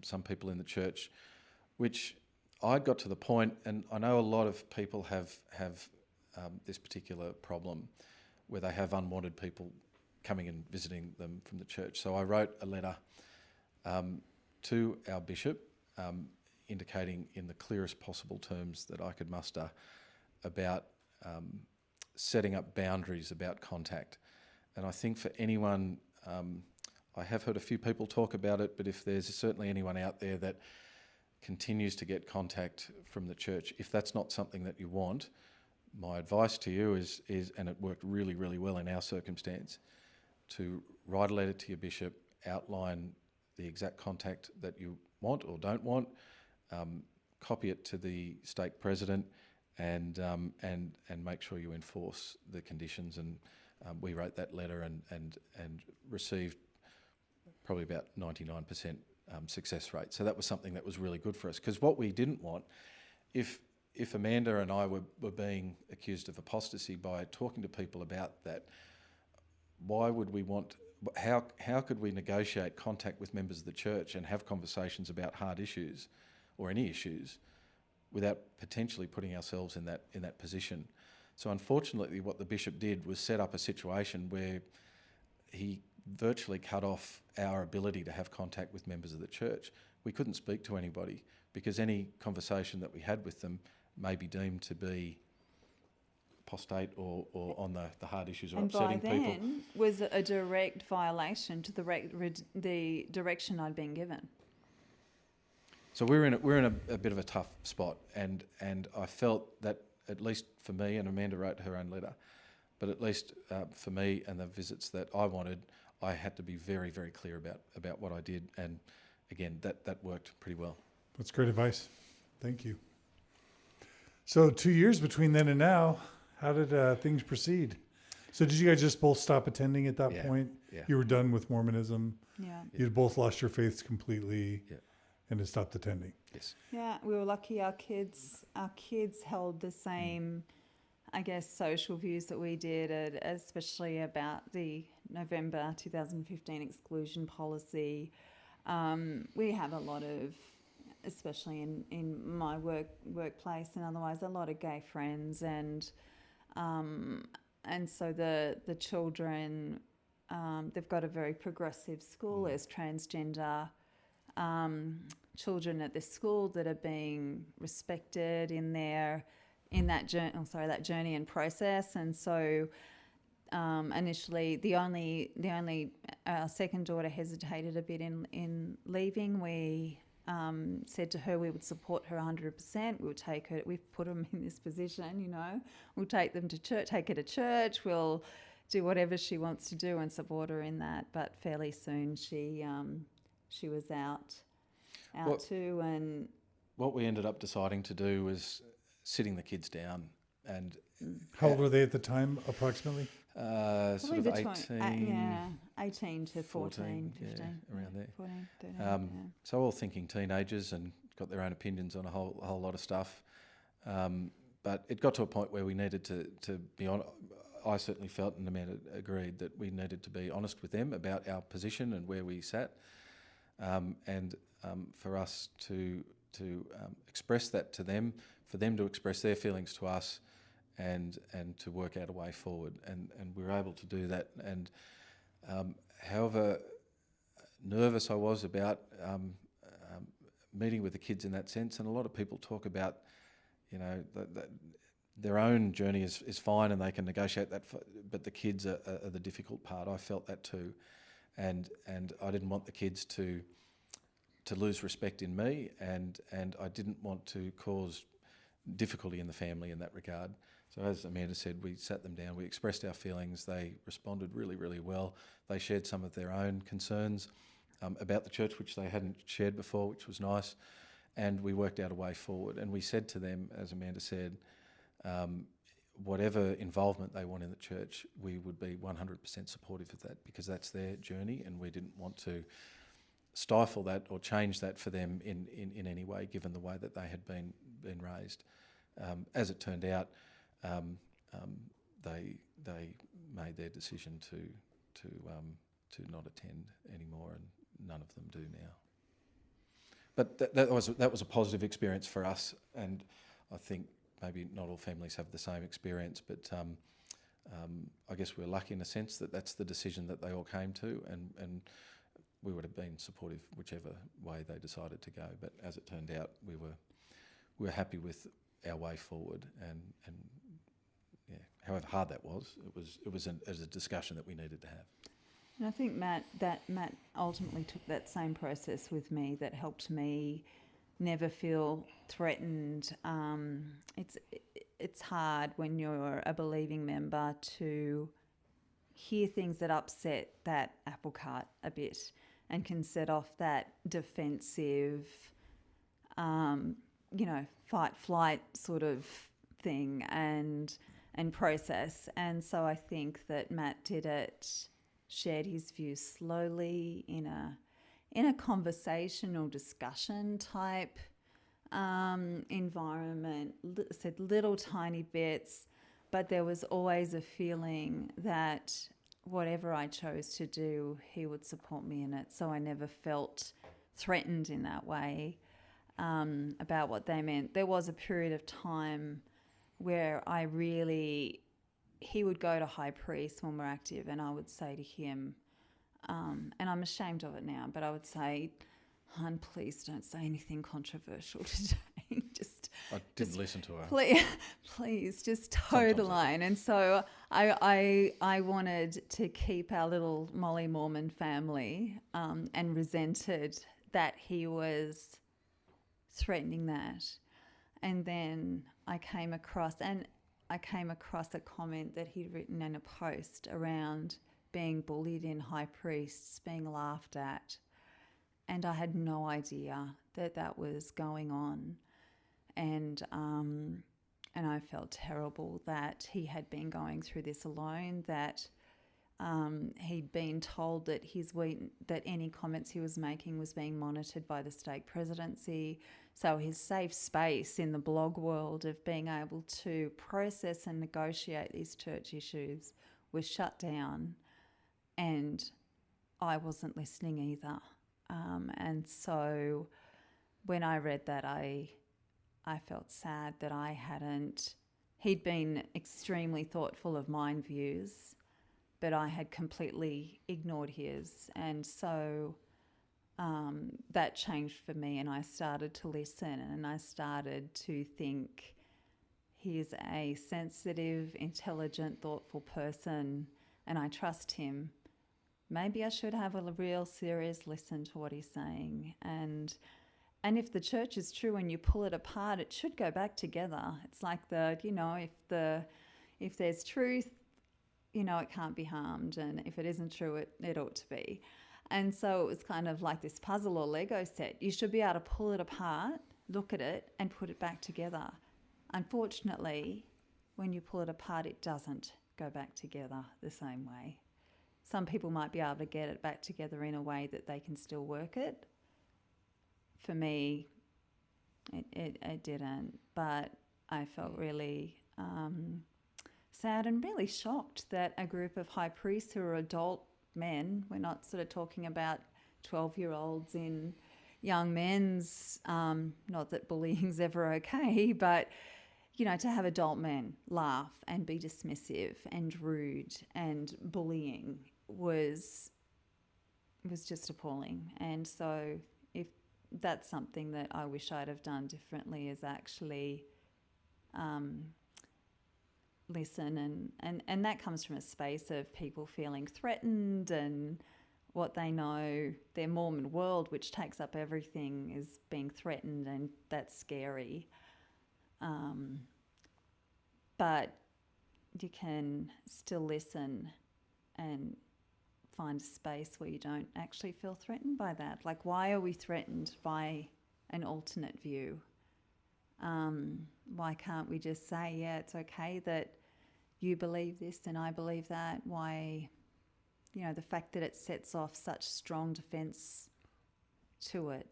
some people in the church, which I got to the point, and I know a lot of people have this particular problem where they have unwanted people coming and visiting them from the church. So I wrote a letter to our bishop indicating in the clearest possible terms that I could muster about setting up boundaries about contact. And I think for anyone, I have heard a few people talk about it, but if there's certainly anyone out there that continues to get contact from the church, if that's not something that you want, my advice to you is, and it worked really, really well in our circumstance, to write a letter to your bishop, outline the exact contact that you want or don't want, copy it to the stake president, and make sure you enforce the conditions. And we wrote that letter and received probably about 99% success rate. So that was something that was really good for us, because what we didn't want, if Amanda and I were being accused of apostasy by talking to people about that, why would we want, how could we negotiate contact with members of the church and have conversations about hard issues or any issues without potentially putting ourselves in that position? So unfortunately what the bishop did was set up a situation where he virtually cut off our ability to have contact with members of the church. We couldn't speak to anybody because any conversation that we had with them may be deemed to be apostate or on the hard issues or and upsetting by people. then was a direct violation to the direction I'd been given. So we're in a bit of a tough spot, and I felt that, at least for me, and Amanda wrote her own letter, but at least for me and the visits that I wanted, I had to be very, very clear about what I did, and again, that worked pretty well. That's great advice. Thank you. So 2 years between then and now, how did things proceed? So did you guys just both stop attending at that point? Yeah. You were done with Mormonism. Yeah. You'd both lost your faiths completely. Yeah. And had stopped attending. Yes. Yeah, we were lucky. Our kids held the same, I guess, social views that we did, especially about the November 2015 exclusion policy. We have a lot of, especially in my workplace and otherwise, a lot of gay friends, and so the children, they've got a very progressive school. There's transgender children at this school that are being respected in that journey and process. And so initially the only our second daughter hesitated a bit in leaving. We said to her we would support her 100%. We'll take her, we've put them in this position, we'll take them to church, take her to church, we'll do whatever she wants to do and support her in that. But fairly soon she was out too. And what we ended up deciding to do was sitting the kids down. And how old were they at the time, approximately? Sort of 18, 18 to 14, 15, around there. 14, 13, So all thinking teenagers and got their own opinions on a whole lot of stuff. But it got to a point where we needed to be honest. I certainly felt, and Amanda agreed, that we needed to be honest with them about our position and where we sat. And for us to express that to them, for them to express their feelings to us, and to work out a way forward. And we were able to do that. And however nervous I was about meeting with the kids in that sense, and a lot of people talk about, that their own journey is fine and they can negotiate that, but the kids are the difficult part. I felt that too. And I didn't want the kids to lose respect in me, and I didn't want to cause difficulty in the family in that regard. So as Amanda said, we sat them down, we expressed our feelings, they responded really, really well. They shared some of their own concerns about the church, which they hadn't shared before, which was nice, and we worked out a way forward. And we said to them, as Amanda said, whatever involvement they want in the church, we would be 100% supportive of that, because that's their journey, and we didn't want to stifle that or change that for them in any way, given the way that they had been raised. As it turned out, they made their decision to not attend anymore, and none of them do now. But that was a positive experience for us, and I think maybe not all families have the same experience, but I guess we're lucky in a sense that that's the decision that they all came to, and we would have been supportive whichever way they decided to go. But as it turned out, we were happy with our way forward, and yeah, however hard that was, it was a discussion that we needed to have. And I think Matt ultimately took that same process with me that helped me never feel threatened. It's hard when you're a believing member to hear things that upset that apple cart a bit and can set off that defensive, fight flight sort of thing and process. And so I think that Matt did it, shared his views slowly in a conversational discussion type environment, said little tiny bits, but there was always a feeling that whatever I chose to do, he would support me in it. So I never felt threatened in that way about what they meant. There was a period of time where he would go to high priest when we're active, and I would say to him, and I'm ashamed of it now, but I would say, "Hun, please don't say anything controversial today. I didn't listen to her. Please, just toe the line." And so I wanted to keep our little Molly Mormon family, and resented that he was threatening that. And then I came across a comment that he'd written in a post around being bullied in high priests, being laughed at. And I had no idea that was going on. And I felt terrible that he had been going through this alone, that he'd been told that that any comments he was making was being monitored by the stake presidency. So his safe space in the blog world of being able to process and negotiate these church issues was shut down, and I wasn't listening either. And so when I read that, I felt sad that he'd been extremely thoughtful of my views, but I had completely ignored his. And so that changed for me, and I started to listen, and I started to think, he's a sensitive, intelligent, thoughtful person, and I trust him. Maybe I should have a real serious listen to what he's saying. And if the church is true and you pull it apart, it should go back together. It's like if there's truth, it can't be harmed, and if it isn't true, it ought to be. And so it was kind of like this puzzle or Lego set. You should be able to pull it apart, look at it, and put it back together. Unfortunately, when you pull it apart, it doesn't go back together the same way. Some people might be able to get it back together in a way that they can still work it. For me, it didn't. But I felt really sad and really shocked that a group of high priests who are adult men, we're not sort of talking about 12-year-olds in young men's, not that bullying's ever okay, but, to have adult men laugh and be dismissive and rude and bullying was just appalling. And so if that's something that I wish I'd have done differently, is actually listen, and that comes from a space of people feeling threatened, and what they know, their Mormon world, which takes up everything, is being threatened, and that's scary. But you can still listen and find a space where you don't actually feel threatened by that. Like, why are we threatened by an alternate view? Why can't we just say, yeah, it's okay that you believe this and I believe that? Why, the fact that it sets off such strong defence to it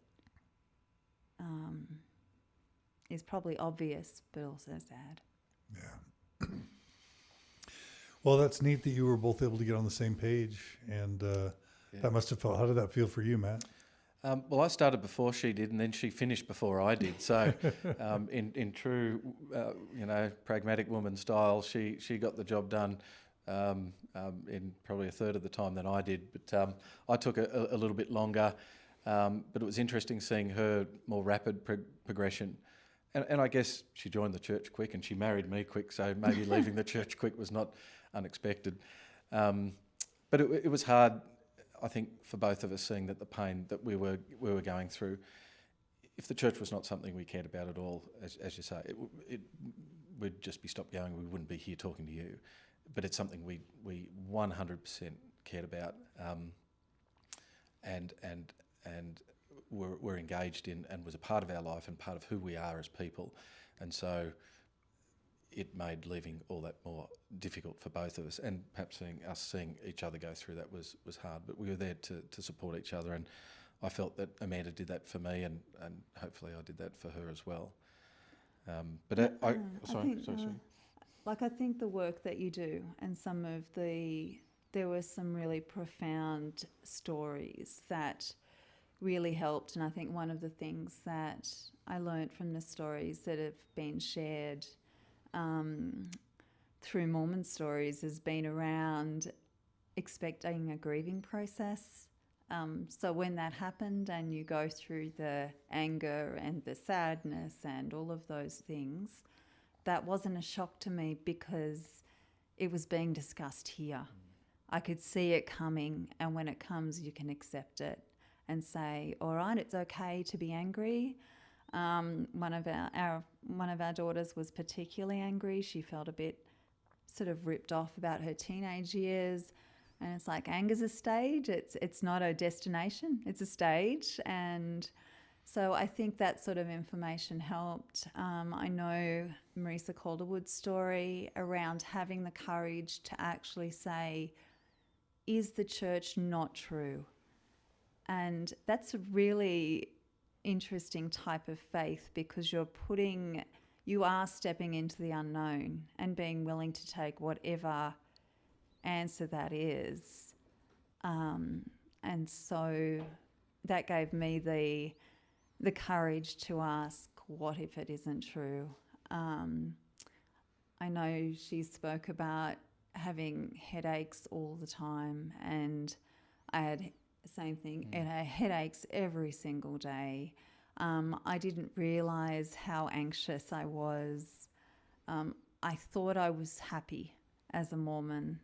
is probably obvious, but also sad. Yeah. Well, that's neat that you were both able to get on the same page, and that must have felt. How did that feel for you, Matt? Well, I started before she did, and then she finished before I did. So, in true, pragmatic woman style, she got the job done in probably a third of the time than I did. But I took a little bit longer. But it was interesting seeing her more rapid progression. And I guess she joined the church quick, and she married me quick. So maybe leaving the church quick was not unexpected. But it was hard, I think, for both of us, seeing that the pain that we were going through. If the church was not something we cared about at all, as you say, we'd just be stopped going. We wouldn't be here talking to you. But it's something we 100% cared about, and were engaged in, and was a part of our life and part of who we are as people. And so it made leaving all that more difficult for both of us, and perhaps seeing each other go through that was hard. But we were there to support each other, and I felt that Amanda did that for me, and hopefully I did that for her as well. I think the work that you do, and there were some really profound stories that really helped. And I think one of the things that I learned from the stories that have been shared through Mormon Stories has been around expecting a grieving process. So when that happened and you go through the anger and the sadness and all of those things, that wasn't a shock to me because it was being discussed here. I could see it coming, and when it comes, you can accept it and say, all right, it's okay to be angry. One of our daughters was particularly angry. She felt a bit sort of ripped off about her teenage years. And it's like, anger's a stage. It's not a destination. It's a stage. And so I think that sort of information helped. I know Marisa Calderwood's story around having the courage to actually say, is the church not true? And that's a really interesting type of faith, because you are stepping into the unknown and being willing to take whatever answer that is. And so that gave me the courage to ask, what if it isn't true? I know she spoke about having headaches all the time, and I had the same thing. I had headaches every single day. I didn't realise how anxious I was. I thought I was happy as a Mormon.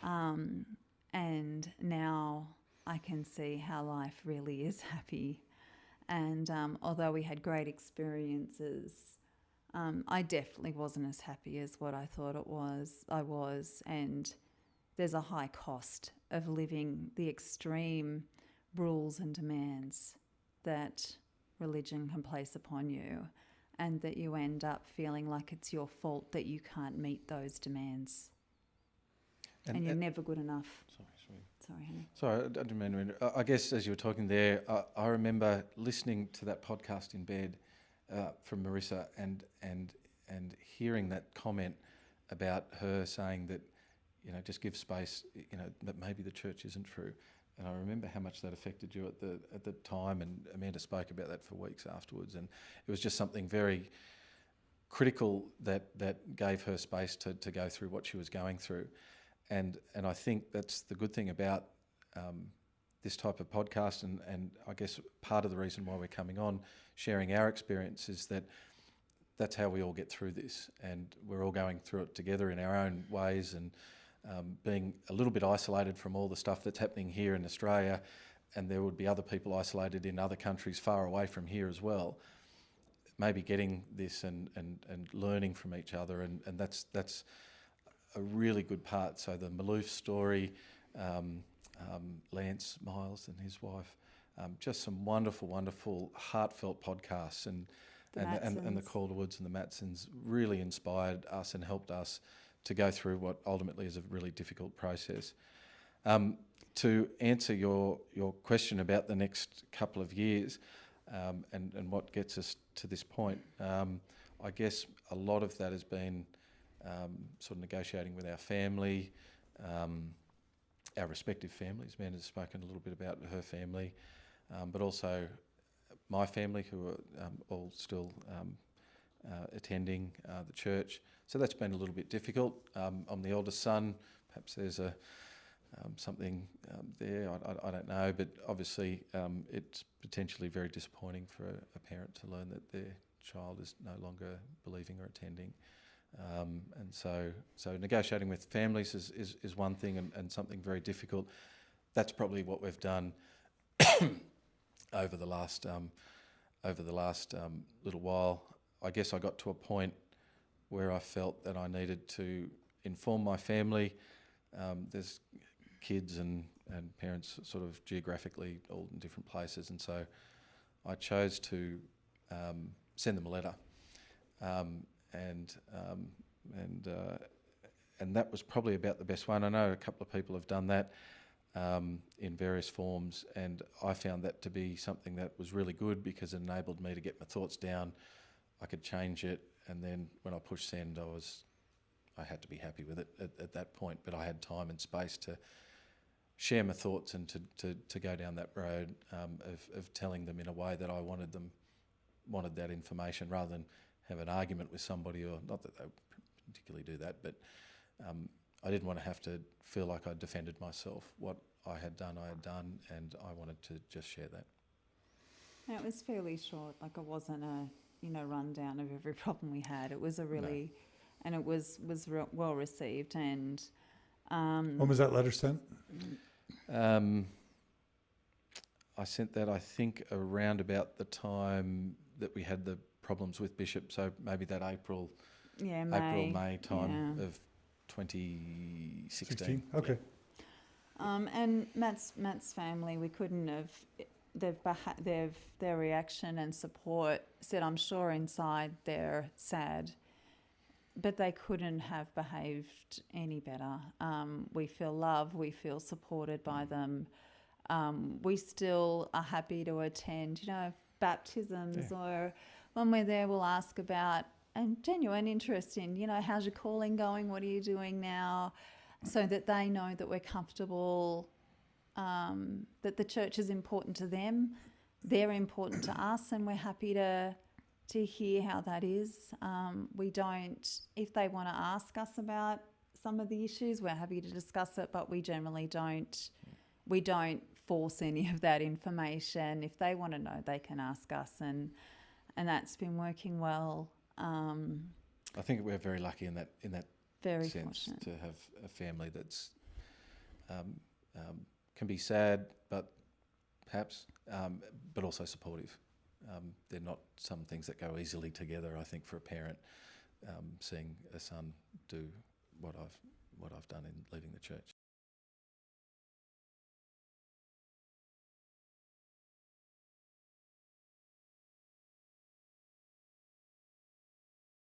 And now I can see how life really is happy. And although we had great experiences, I definitely wasn't as happy as what I thought I was. And there's a high cost of living the extreme rules and demands that religion can place upon you, and that you end up feeling like it's your fault that you can't meet those demands. And you're never good enough. Sorry, honey. Sorry, I didn't mean to interrupt. I guess as you were talking there, I remember listening to that podcast in bed from Marisa and hearing that comment about her saying that, just give space, that maybe the church isn't true. And I remember how much that affected you at the time, and Amanda spoke about that for weeks afterwards. And it was just something very critical that gave her space to go through what she was going through. And I think that's the good thing about this type of podcast, and I guess part of the reason why we're coming on, sharing our experience, is that that's how we all get through this, and we're all going through it together in our own ways, and being a little bit isolated from all the stuff that's happening here in Australia, and there would be other people isolated in other countries far away from here as well. Maybe getting this and learning from each other, and that's a really good part. So the Maloof story, Lance Miles and his wife, just some wonderful, heartfelt podcasts, and the Calderwoods and the Matsons really inspired us and helped us to go through what ultimately is a really difficult process. To answer your question about the next couple of years and what gets us to this point, I guess a lot of that has been sort of negotiating with our family, our respective families. Man has spoken a little bit about her family, but also my family, who are all still attending the church. So that's been a little bit difficult. I'm the eldest son. Perhaps there's something there, I don't know, but obviously it's potentially very disappointing for a parent to learn that their child is no longer believing or attending. And so negotiating with families is one thing, and something very difficult. That's probably what we've done over the last little while. I guess I got to a point where I felt that I needed to inform my family. There's kids and parents sort of geographically all in different places, and so I chose to send them a letter, and that was probably about the best one. I know a couple of people have done that in various forms, and I found that to be something that was really good because it enabled me to get my thoughts down. I could change it, and then when I pushed send, I had to be happy with it at that point, but I had time and space to share my thoughts and to go down that road of telling them in a way that I wanted that information, rather than have an argument with somebody, or not that they particularly do that, but I didn't want to have to feel like I defended myself. What I had done, and I wanted to just share that. And it was fairly short, like it wasn't a rundown of every problem we had. It was a really... No. And it was well received. And when was that letter sent? I sent that, I think, around about the time that we had the problems with Bishop. So maybe that May time of 2016. Okay. And Matt's family, we couldn't have. Their reaction and support said, I'm sure inside they're sad, but they couldn't have behaved any better. We feel loved, we feel supported by them. We still are happy to attend, baptisms, or when we're there, we'll ask about and genuine interest in, how's your calling going? What are you doing now? So that they know that we're comfortable, that the church is important to them. They're important to us, and we're happy to hear how that is. We don't, if they want to ask us about some of the issues, we're happy to discuss it, but we generally don't force any of that information. If they want to know, they can ask us, and that's been working well. I think we're very lucky in that very sense, fortunate to have a family that's can be sad, but also supportive. They're not some things that go easily together, I think, for a parent, seeing a son do what I've done in leaving the church.